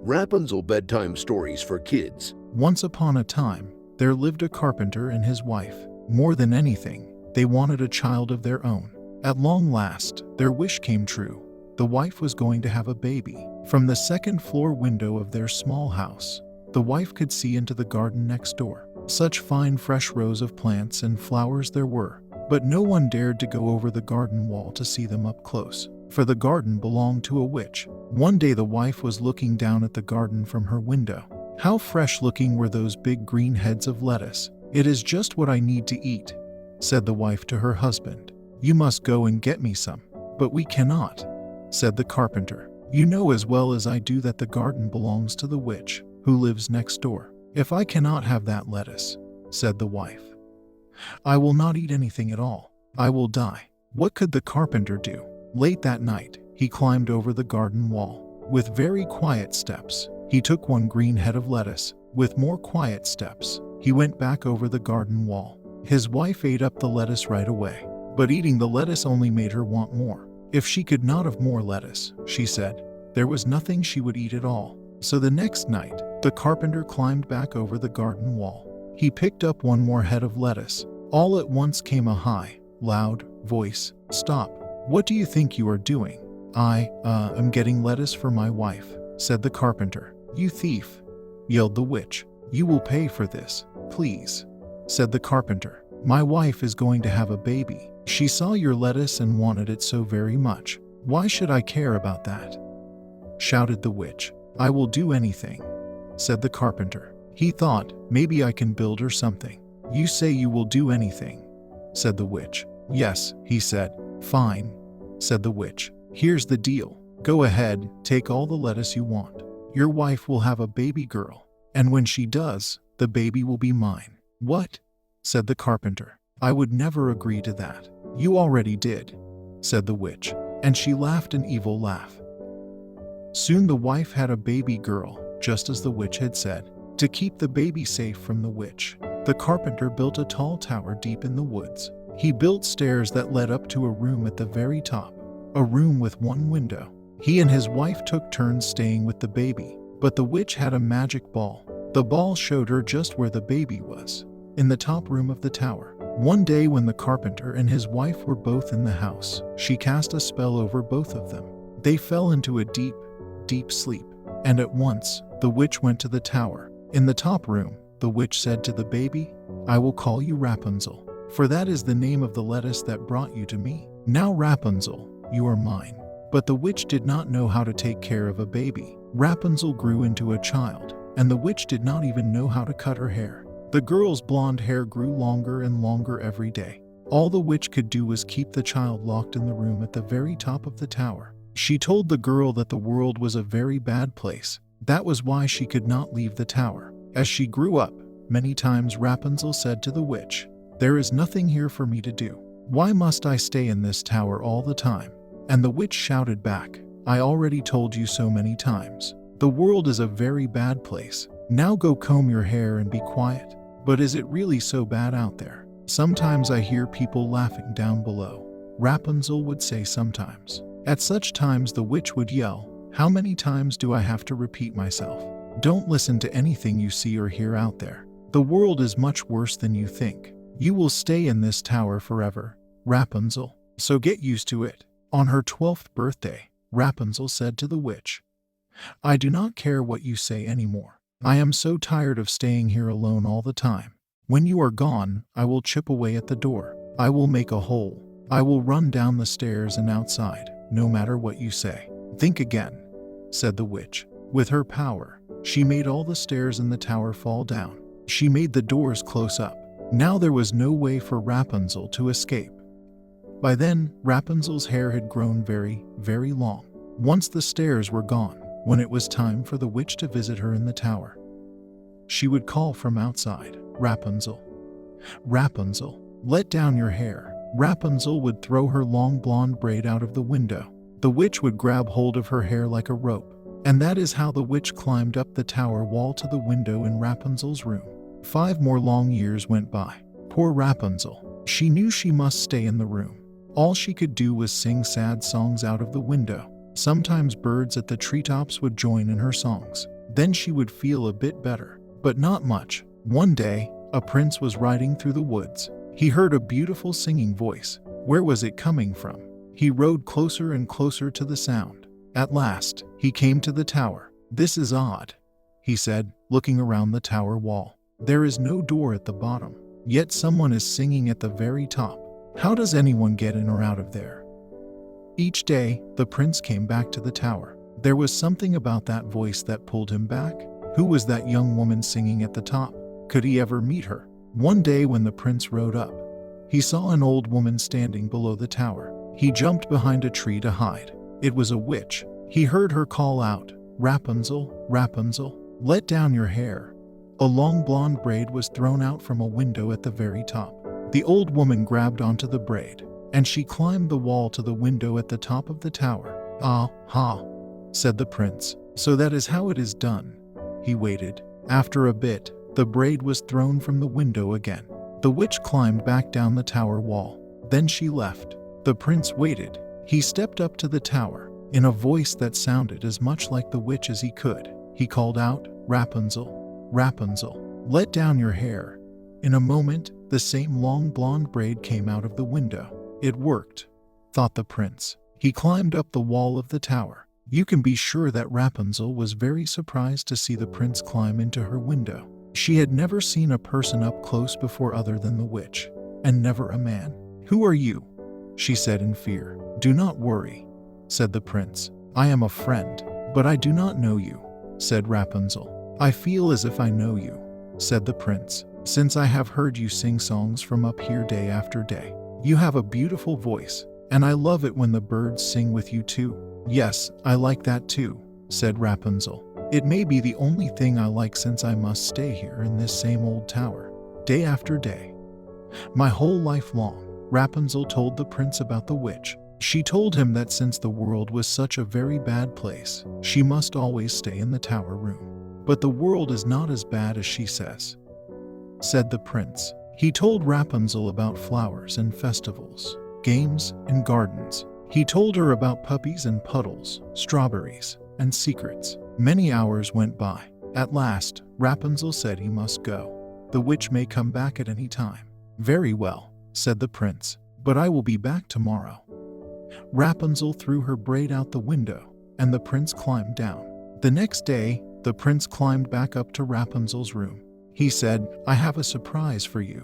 Rapunzel bedtime stories for kids. Once upon a time, there lived a carpenter and his wife. More than anything, they wanted a child of their own. At long last, their wish came true. The wife was going to have a baby. From the second-floor window of their small house, the wife could see into the garden next door. Such fine fresh rows of plants and flowers there were, but no one dared to go over the garden wall to see them up close, for the garden belonged to a witch. One day the wife was looking down at the garden from her window. How fresh-looking were those big green heads of lettuce. "It is just what I need to eat," said the wife to her husband. "You must go and get me some." "But we cannot," said the carpenter. "You know as well as I do that the garden belongs to the witch, who lives next door." "If I cannot have that lettuce," said the wife, "I will not eat anything at all. I will die." What could the carpenter do? Late that night, he climbed over the garden wall. With very quiet steps, he took one green head of lettuce. With more quiet steps, he went back over the garden wall. His wife ate up the lettuce right away, but eating the lettuce only made her want more. If she could not have more lettuce, she said, there was nothing she would eat at all. So the next night, the carpenter climbed back over the garden wall. He picked up one more head of lettuce. All at once came a high, loud voice. "Stop. What do you think you are doing?" I am getting lettuce for my wife," said the carpenter. "You thief," yelled the witch. "You will pay for this, please," said the carpenter. "My wife is going to have a baby. She saw your lettuce and wanted it so very much. Why should I care about that?" shouted the witch. "I will do anything," said the carpenter. He thought, maybe I can build her something. "You say you will do anything," said the witch. "Yes," he said. "Fine," said the witch. "Here's the deal. Go ahead, take all the lettuce you want. Your wife will have a baby girl, and when she does, the baby will be mine." "What?" said the carpenter. "I would never agree to that." "You already did," said the witch, and she laughed an evil laugh. Soon the wife had a baby girl, just as the witch had said. To keep the baby safe from the witch, the carpenter built a tall tower deep in the woods. He built stairs that led up to a room at the very top, a room with one window. He and his wife took turns staying with the baby, but the witch had a magic ball. The ball showed her just where the baby was, in the top room of the tower. One day when the carpenter and his wife were both in the house, she cast a spell over both of them. They fell into a deep, deep sleep, and at once, the witch went to the tower. In the top room, the witch said to the baby, "I will call you Rapunzel, for that is the name of the lettuce that brought you to me. Now Rapunzel, you are mine." But the witch did not know how to take care of a baby. Rapunzel grew into a child, and the witch did not even know how to cut her hair. The girl's blonde hair grew longer and longer every day. All the witch could do was keep the child locked in the room at the very top of the tower. She told the girl that the world was a very bad place. That was why she could not leave the tower. As she grew up, many times Rapunzel said to the witch, "There is nothing here for me to do. Why must I stay in this tower all the time?" And the witch shouted back, "I already told you so many times. The world is a very bad place. Now go comb your hair and be quiet." But is it really so bad out there? Sometimes I hear people laughing down below, Rapunzel would say sometimes. At such times the witch would yell, "How many times do I have to repeat myself? Don't listen to anything you see or hear out there. The world is much worse than you think. You will stay in this tower forever, Rapunzel, so get used to it." On her 12th birthday, Rapunzel said to the witch, "I do not care what you say anymore. I am so tired of staying here alone all the time. When you are gone, I will chip away at the door. I will make a hole. I will run down the stairs and outside, no matter what you say." "Think again," said the witch. With her power, she made all the stairs in the tower fall down. She made the doors close up. Now there was no way for Rapunzel to escape. By then, Rapunzel's hair had grown very, very long. Once the stairs were gone, when it was time for the witch to visit her in the tower, she would call from outside, "Rapunzel, Rapunzel, let down your hair." Rapunzel would throw her long blonde braid out of the window. The witch would grab hold of her hair like a rope. And that is how the witch climbed up the tower wall to the window in Rapunzel's room. 5 more long years went by. Poor Rapunzel. She knew she must stay in the room. All she could do was sing sad songs out of the window. Sometimes birds at the treetops would join in her songs. Then she would feel a bit better, but not much. One day, a prince was riding through the woods. He heard a beautiful singing voice. Where was it coming from? He rode closer and closer to the sound. At last, he came to the tower. "This is odd," he said, looking around the tower wall. "There is no door at the bottom, yet someone is singing at the very top. How does anyone get in or out of there?" Each day, the prince came back to the tower. There was something about that voice that pulled him back. Who was that young woman singing at the top? Could he ever meet her? One day when the prince rode up, he saw an old woman standing below the tower. He jumped behind a tree to hide. It was a witch. He heard her call out, "Rapunzel, Rapunzel, let down your hair." A long blonde braid was thrown out from a window at the very top. The old woman grabbed onto the braid, and she climbed the wall to the window at the top of the tower. "Ah, ha," said the prince. "So that is how it is done." He waited. After a bit, the braid was thrown from the window again. The witch climbed back down the tower wall. Then she left. The prince waited. He stepped up to the tower. In a voice that sounded as much like the witch as he could, he called out, "Rapunzel, Rapunzel, let down your hair." In a moment, the same long blonde braid came out of the window. It worked, thought the prince. He climbed up the wall of the tower. You can be sure that Rapunzel was very surprised to see the prince climb into her window. She had never seen a person up close before other than the witch, and never a man. "Who are you?" she said in fear. "Do not worry," said the prince. "I am a friend, but I do not know you," said Rapunzel. "I feel as if I know you," said the prince, "since I have heard you sing songs from up here day after day. You have a beautiful voice, and I love it when the birds sing with you too." "Yes, I like that too," said Rapunzel. "It may be the only thing I like since I must stay here in this same old tower, day after day, my whole life long." Rapunzel told the prince about the witch. She told him that since the world was such a very bad place, she must always stay in the tower room. "But the world is not as bad as she says," said the prince. He told Rapunzel about flowers and festivals, games and gardens. He told her about puppies and puddles, strawberries and secrets. Many hours went by. At last, Rapunzel said he must go. "The witch may come back at any time." "Very well," said the prince, "but I will be back tomorrow." Rapunzel threw her braid out the window, and the prince climbed down. The next day, the prince climbed back up to Rapunzel's room. He said, "I have a surprise for you."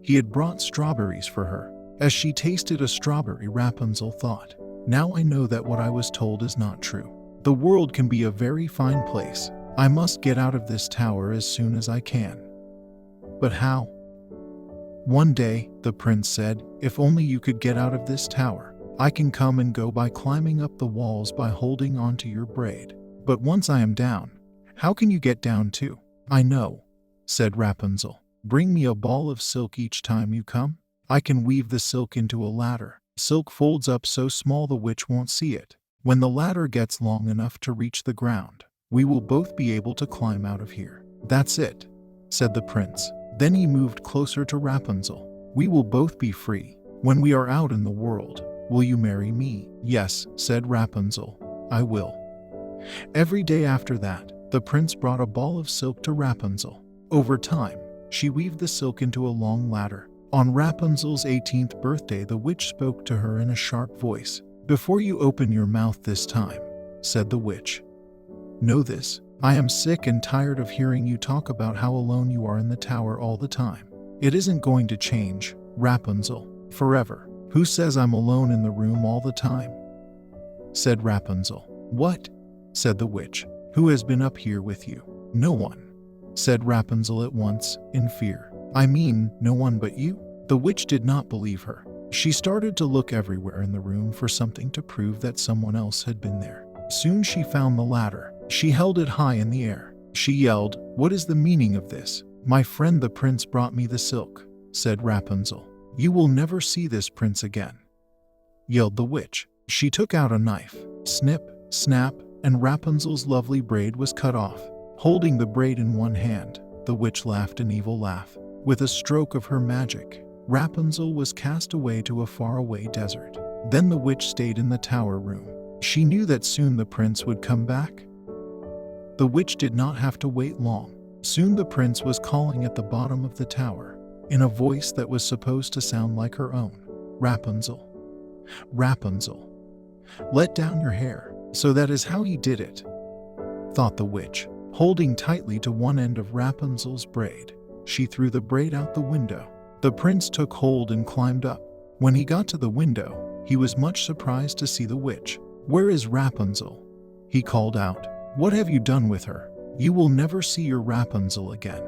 He had brought strawberries for her. As she tasted a strawberry, Rapunzel thought, "Now I know that what I was told is not true. The world can be a very fine place. I must get out of this tower as soon as I can." "But how?" One day, the prince said, "If only you could get out of this tower. I can come and go by climbing up the walls by holding onto your braid. But once I am down, how can you get down too?" "I know," said Rapunzel. "Bring me a ball of silk each time you come. I can weave the silk into a ladder. Silk folds up so small the witch won't see it. When the ladder gets long enough to reach the ground, we will both be able to climb out of here." "That's it," said the prince. Then he moved closer to Rapunzel. "We will both be free. When we are out in the world, will you marry me?" "Yes," said Rapunzel, "I will." Every day after that, the prince brought a ball of silk to Rapunzel. Over time, she weaved the silk into a long ladder. On Rapunzel's 18th birthday, the witch spoke to her in a sharp voice. "Before you open your mouth this time," said the witch, "know this. I am sick and tired of hearing you talk about how alone you are in the tower all the time. It isn't going to change, Rapunzel, forever." "Who says I'm alone in the room all the time?" said Rapunzel. "What?" said the witch. "Who has been up here with you?" "No one," said Rapunzel at once, in fear. "I mean, no one but you?" The witch did not believe her. She started to look everywhere in the room for something to prove that someone else had been there. Soon she found the ladder. She held it high in the air. She yelled, "What is the meaning of this?" "My friend the prince brought me the silk," said Rapunzel. "You will never see this prince again," yelled the witch. She took out a knife. Snip, snap, and Rapunzel's lovely braid was cut off. Holding the braid in one hand, the witch laughed an evil laugh. With a stroke of her magic, Rapunzel was cast away to a faraway desert. Then the witch stayed in the tower room. She knew that soon the prince would come back. The witch did not have to wait long. Soon the prince was calling at the bottom of the tower, in a voice that was supposed to sound like her own. Rapunzel, Rapunzel, let down your hair. So that is how he did it, thought the witch, holding tightly to one end of Rapunzel's braid. She threw the braid out the window. The prince took hold and climbed up. When he got to the window, he was much surprised to see the witch. Where is Rapunzel? He called out. What have you done with her? You will never see your Rapunzel again,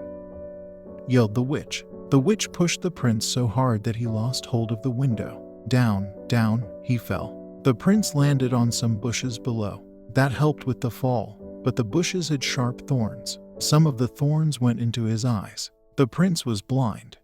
yelled the witch. The witch pushed the prince so hard that he lost hold of the window. Down, down, he fell. The prince landed on some bushes below. That helped with the fall, but the bushes had sharp thorns. Some of the thorns went into his eyes. The prince was blind.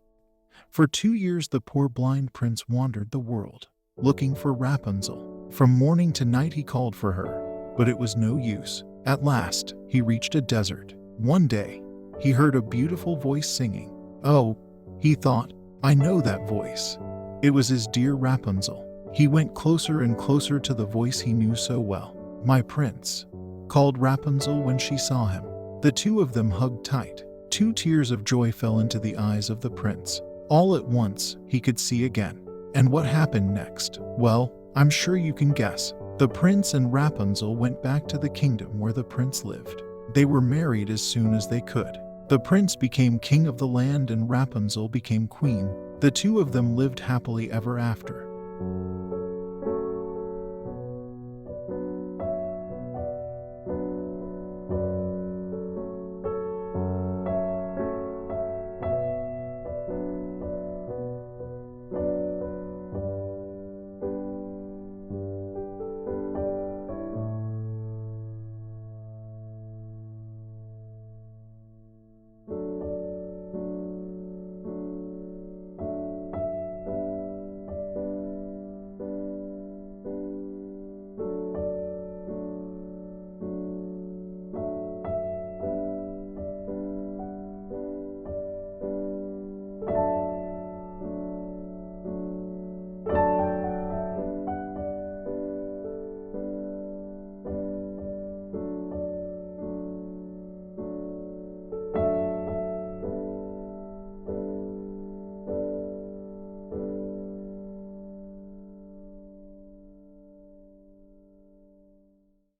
For 2 years the poor blind prince wandered the world, looking for Rapunzel. From morning to night he called for her, but it was no use. At last, he reached a desert. One day, he heard a beautiful voice singing. Oh, he thought, I know that voice. It was his dear Rapunzel. He went closer and closer to the voice he knew so well. My prince, called Rapunzel when she saw him. The two of them hugged tight. 2 tears of joy fell into the eyes of the prince. All at once, he could see again. And what happened next? Well, I'm sure you can guess. The prince and Rapunzel went back to the kingdom where the prince lived. They were married as soon as they could. The prince became king of the land and Rapunzel became queen. The two of them lived happily ever after.